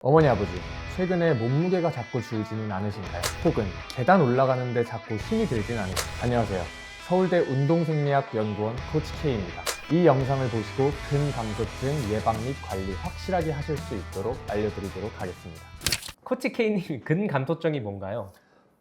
어머니 아버지, 최근에 몸무게가 자꾸 줄지는 않으신가요? 혹은 계단 올라가는데 자꾸 힘이 들진 않으신가요? 안녕하세요. 서울대 운동생리학연구원 코치 K입니다. 이 영상을 보시고 근감소증 예방 및 관리 확실하게 하실 수 있도록 알려드리도록 하겠습니다. 코치 K님, 근감소증이 뭔가요?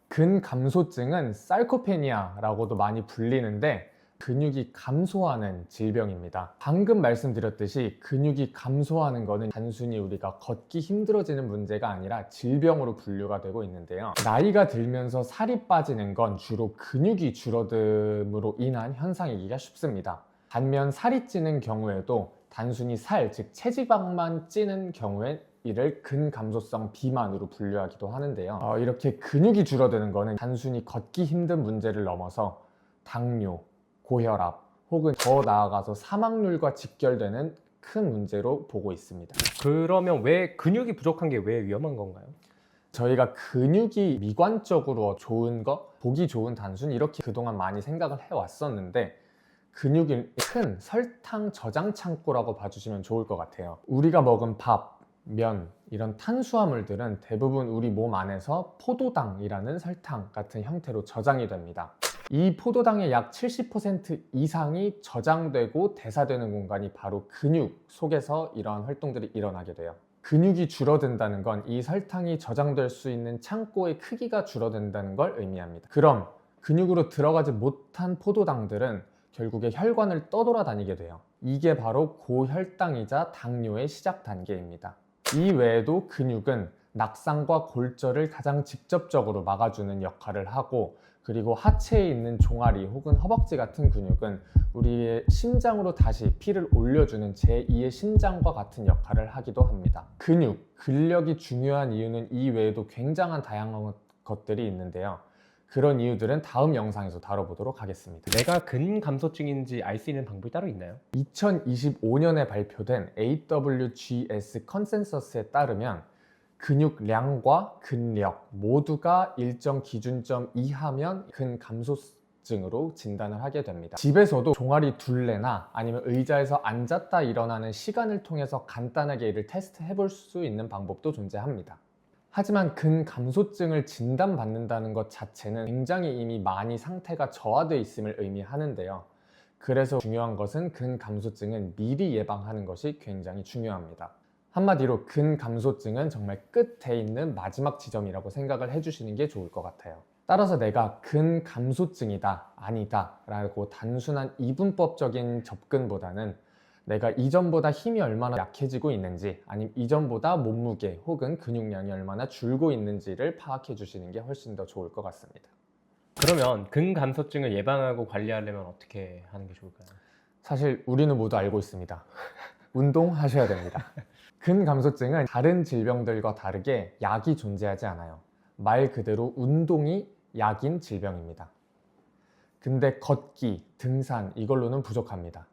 근감소증은 sarcopenia라고도 많이 불리는데 근육이 감소하는 질병입니다. 방금 말씀드렸듯이 근육이 감소하는 것은 단순히 우리가 걷기 힘들어지는 문제가 아니라 질병으로 분류가 되고 있는데요. 나이가 들면서 살이 빠지는 건 주로 근육이 줄어듦으로 인한 현상이기가 쉽습니다. 반면 살이 찌는 경우에도 단순히 살, 즉 체지방만 찌는 경우에 이를 근감소성 비만으로 분류하기도 하는데요. 이렇게 근육이 줄어드는 것은 단순히 걷기 힘든 문제를 넘어서 당뇨, 고혈압 혹은 더 나아가서 사망률과 직결되는 큰 문제로 보고 있습니다. 그러면 왜 근육이 부족한 게 왜 위험한 건가요? 저희가 근육이 미관적으로 좋은 것, 보기 좋은 단순 이렇게 그동안 많이 생각을 해왔었는데 근육이 큰 설탕 저장 창고라고 봐주시면 좋을 것 같아요. 우리가 먹은 밥, 면 이런 탄수화물들은 대부분 우리 몸 안에서 포도당이라는 설탕 같은 형태로 저장이 됩니다. 이 포도당의 약 70% 이상이 저장되고 대사되는 공간이 바로 근육 속에서 이러한 활동들이 일어나게 돼요. 근육이 줄어든다는 건 이 설탕이 저장될 수 있는 창고의 크기가 줄어든다는 걸 의미합니다. 그럼 근육으로 들어가지 못한 포도당들은 결국에 혈관을 떠돌아다니게 돼요. 이게 바로 고혈당이자 당뇨의 시작 단계입니다. 이 외에도 근육은 낙상과 골절을 가장 직접적으로 막아주는 역할을 하고, 그리고 하체에 있는 종아리 혹은 허벅지 같은 근육은 우리의 심장으로 다시 피를 올려주는 제2의 심장과 같은 역할을 하기도 합니다. 근육, 근력이 중요한 이유는 이 외에도 굉장한 다양한 것들이 있는데요. 그런 이유들은 다음 영상에서 다뤄보도록 하겠습니다. 내가 근감소증인지 알 수 있는 방법이 따로 있나요? 2025년에 발표된 AWGS 컨센서스에 따르면 근육량과 근력 모두가 일정 기준점 이하면 근감소증으로 진단을 하게 됩니다. 집에서도 종아리 둘레나 아니면 의자에서 앉았다 일어나는 시간을 통해서 간단하게 이를 테스트해 볼 수 있는 방법도 존재합니다. 하지만 근감소증을 진단받는다는 것 자체는 굉장히 이미 많이 상태가 저하되어 있음을 의미하는데요. 그래서 중요한 것은 근감소증은 미리 예방하는 것이 굉장히 중요합니다. 한마디로 근감소증은 정말 끝에 있는 마지막 지점이라고 생각을 해주시는 게 좋을 것 같아요. 따라서 내가 근감소증이다, 아니다 라고 단순한 이분법적인 접근보다는 내가 이전보다 힘이 얼마나 약해지고 있는지, 아니면 이전보다 몸무게 혹은 근육량이 얼마나 줄고 있는지를 파악해 주시는 게 훨씬 더 좋을 것 같습니다. 그러면 근감소증을 예방하고 관리하려면 어떻게 하는 게 좋을까요? 사실 우리는 모두 알고 있습니다. 운동하셔야 됩니다. 근감소증은 다른 질병들과 다르게 약이 존재하지 않아요. 말 그대로 운동이 약인 질병입니다. 근데 걷기, 등산 이걸로는 부족합니다.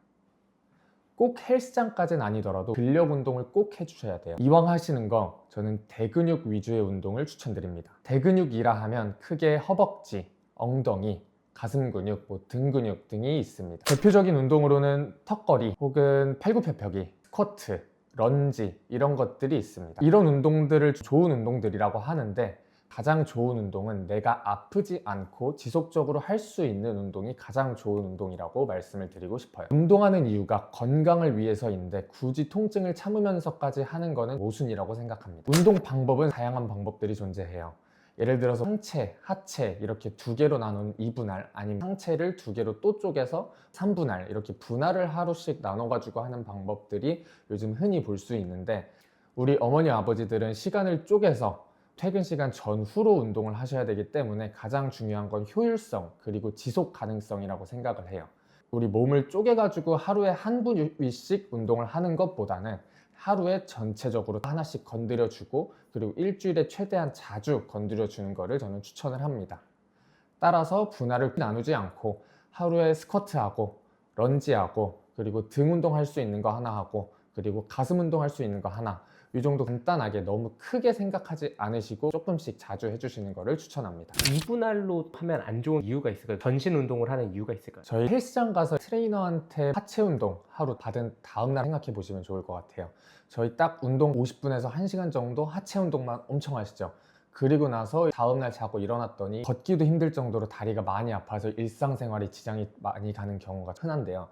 꼭 헬스장까지는 아니더라도 근력 운동을 꼭 해주셔야 돼요. 이왕 하시는 거 저는 대근육 위주의 운동을 추천드립니다. 대근육이라 하면 크게 허벅지, 엉덩이, 가슴 근육, 등 근육 등이 있습니다. 대표적인 운동으로는 턱걸이 혹은 팔굽혀펴기, 스쿼트, 런지 이런 것들이 있습니다. 이런 운동들을 좋은 운동들이라고 하는데 가장 좋은 운동은 내가 아프지 않고 지속적으로 할 수 있는 운동이 가장 좋은 운동이라고 말씀을 드리고 싶어요. 운동하는 이유가 건강을 위해서인데 굳이 통증을 참으면서까지 하는 거는 모순이라고 생각합니다. 운동 방법은 다양한 방법들이 존재해요. 예를 들어서 상체, 하체 이렇게 두 개로 나눈 2분할, 아니면 상체를 두 개로 또 쪼개서 3분할 이렇게 분할을 하루씩 나눠가지고 하는 방법들이 요즘 흔히 볼 수 있는데, 우리 어머니 아버지들은 시간을 쪼개서 퇴근 시간 전후로 운동을 하셔야 되기 때문에 가장 중요한 건 효율성 그리고 지속 가능성이라고 생각을 해요. 우리 몸을 쪼개가지고 하루에 한 부위씩 운동을 하는 것보다는 하루에 전체적으로 하나씩 건드려주고, 그리고 일주일에 최대한 자주 건드려주는 거를 저는 추천을 합니다. 따라서 분할을 나누지 않고 하루에 스쿼트하고 런지하고 그리고 등 운동할 수 있는 거 하나 하고 그리고 가슴 운동할 수 있는 거 하나, 이 정도 간단하게 너무 크게 생각하지 않으시고 조금씩 자주 해주시는 거를 추천합니다. 무분할로 하면 안 좋은 이유가 있을까요? 전신 운동을 하는 이유가 있을까요? 저희 헬스장 가서 트레이너한테 하체 운동 하루 받은 다음날 생각해 보시면 좋을 것 같아요. 저희 딱 운동 50분에서 1시간 정도 하체 운동만 엄청 하시죠. 그리고 나서 다음날 자고 일어났더니 걷기도 힘들 정도로 다리가 많이 아파서 일상생활에 지장이 많이 가는 경우가 흔한데요.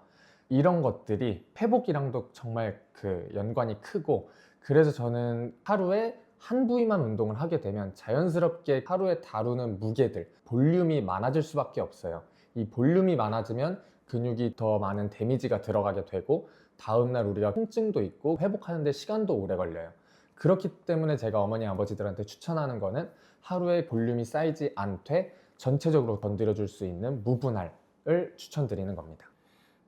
이런 것들이 회복이랑도 정말 그 연관이 크고, 그래서 저는 하루에 한 부위만 운동을 하게 되면 자연스럽게 하루에 다루는 무게들, 볼륨이 많아질 수밖에 없어요. 이 볼륨이 많아지면 근육이 더 많은 데미지가 들어가게 되고 다음날 우리가 통증도 있고 회복하는 데 시간도 오래 걸려요. 그렇기 때문에 제가 어머니 아버지들한테 추천하는 거는 하루에 볼륨이 쌓이지 않되 전체적으로 건드려 줄 수 있는 무분할을 추천드리는 겁니다.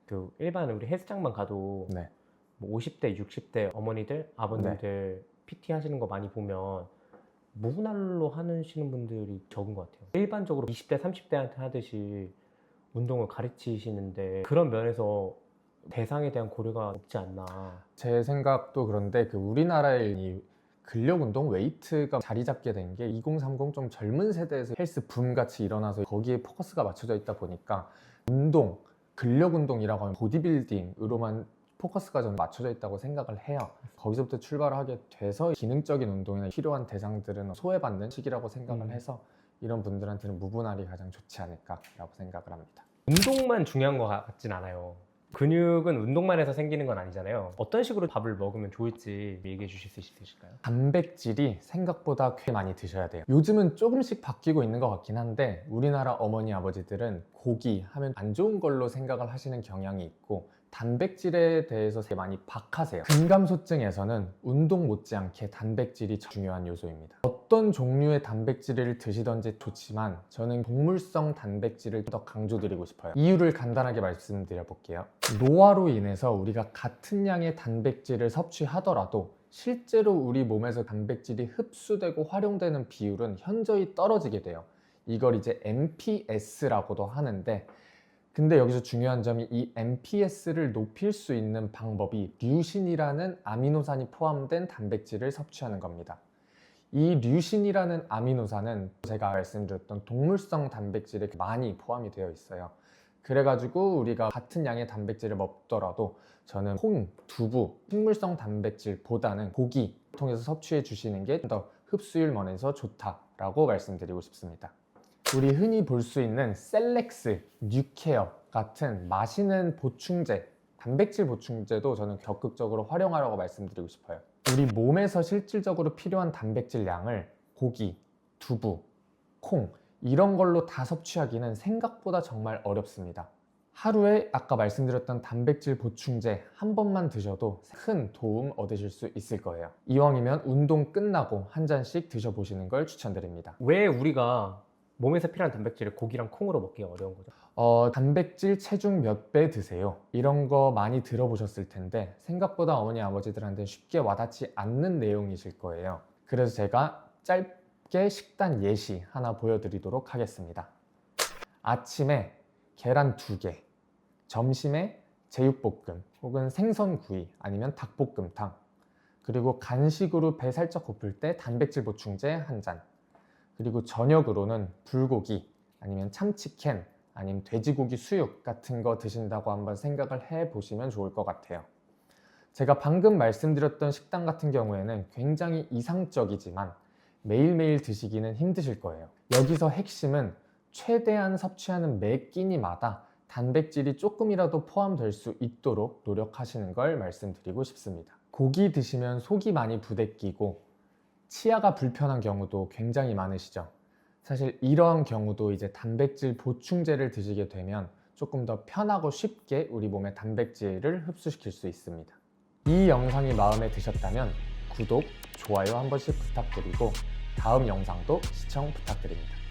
그 일반 우리 헬스장만 가도 네. 뭐 50대, 60대 어머니들, 아버님들 PT 하시는 거 많이 보면 무분할로 하시는 분들이 적은 것 같아요. 일반적으로 20대, 30대한테 하듯이 운동을 가르치시는데 그런 면에서 대상에 대한 고려가 없지 않나. 제 생각도 그런데 그 우리나라의 이 근력 운동, 웨이트가 자리 잡게 된 게 2030 좀 젊은 세대에서 헬스 붐 같이 일어나서 거기에 포커스가 맞춰져 있다 보니까 운동, 근력 운동이라고 하면 보디빌딩으로만 포커스가 저는 맞춰져 있다고 생각을 해요. 거기서부터 출발을 하게 돼서 기능적인 운동이나 필요한 대상들은 소외받는 시기라고 생각을 해서 이런 분들한테는 무분할이 가장 좋지 않을까라고 생각을 합니다. 운동만 중요한 것 같진 않아요. 근육은 운동만 해서 생기는 건 아니잖아요. 어떤 식으로 밥을 먹으면 좋을지 얘기해 주실 수 있으실까요? 단백질이 생각보다 꽤 많이 드셔야 돼요. 요즘은 조금씩 바뀌고 있는 것 같긴 한데 우리나라 어머니 아버지들은 고기 하면 안 좋은 걸로 생각을 하시는 경향이 있고 단백질에 대해서 되게 많이 박하세요. 근감소증에서는 운동 못지않게 단백질이 중요한 요소입니다. 어떤 종류의 단백질을 드시던지 좋지만 저는 동물성 단백질을 더 강조드리고 싶어요. 이유를 간단하게 말씀드려 볼게요. 노화로 인해서 우리가 같은 양의 단백질을 섭취하더라도 실제로 우리 몸에서 단백질이 흡수되고 활용되는 비율은 현저히 떨어지게 돼요. 이걸 이제 MPS라고도 하는데, 근데 여기서 중요한 점이 이 MPS를 높일 수 있는 방법이 류신이라는 아미노산이 포함된 단백질을 섭취하는 겁니다. 이 류신이라는 아미노산은 제가 말씀드렸던 동물성 단백질에 많이 포함이 되어 있어요. 그래가지고 우리가 같은 양의 단백질을 먹더라도 저는 콩, 두부, 식물성 단백질보다는 고기 통해서 섭취해 주시는 게 더 흡수율 면에서 좋다라고 말씀드리고 싶습니다. 우리 흔히 볼 수 있는 셀렉스, 뉴케어 같은 마시는 보충제, 단백질 보충제도 저는 적극적으로 활용하라고 말씀드리고 싶어요. 우리 몸에서 실질적으로 필요한 단백질 양을 고기, 두부, 콩 이런 걸로 다 섭취하기는 생각보다 정말 어렵습니다. 하루에 아까 말씀드렸던 단백질 보충제 한 번만 드셔도 큰 도움 얻으실 수 있을 거예요. 이왕이면 운동 끝나고 한 잔씩 드셔보시는 걸 추천드립니다. 왜 우리가 몸에서 필요한 단백질을 고기랑 콩으로 먹기가 어려운 거죠? 단백질 체중 몇 배 드세요? 이런 거 많이 들어보셨을 텐데 생각보다 어머니 아버지들한테 쉽게 와닿지 않는 내용이실 거예요. 그래서 제가 짧게 식단 예시 하나 보여드리도록 하겠습니다. 아침에 계란 2개, 점심에 제육볶음 혹은 생선구이 아니면 닭볶음탕, 그리고 간식으로 배 살짝 고플 때 단백질 보충제 한 잔, 그리고 저녁으로는 불고기 아니면 참치캔 아니면 돼지고기 수육 같은 거 드신다고 한번 생각을 해보시면 좋을 것 같아요. 제가 방금 말씀드렸던 식단 같은 경우에는 굉장히 이상적이지만 매일매일 드시기는 힘드실 거예요. 여기서 핵심은 최대한 섭취하는 매 끼니마다 단백질이 조금이라도 포함될 수 있도록 노력하시는 걸 말씀드리고 싶습니다. 고기 드시면 속이 많이 부대끼고 치아가 불편한 경우도 굉장히 많으시죠. 사실 이러한 경우도 이제 단백질 보충제를 드시게 되면 조금 더 편하고 쉽게 우리 몸에 단백질을 흡수시킬 수 있습니다. 이 영상이 마음에 드셨다면 구독, 좋아요 한 번씩 부탁드리고 다음 영상도 시청 부탁드립니다.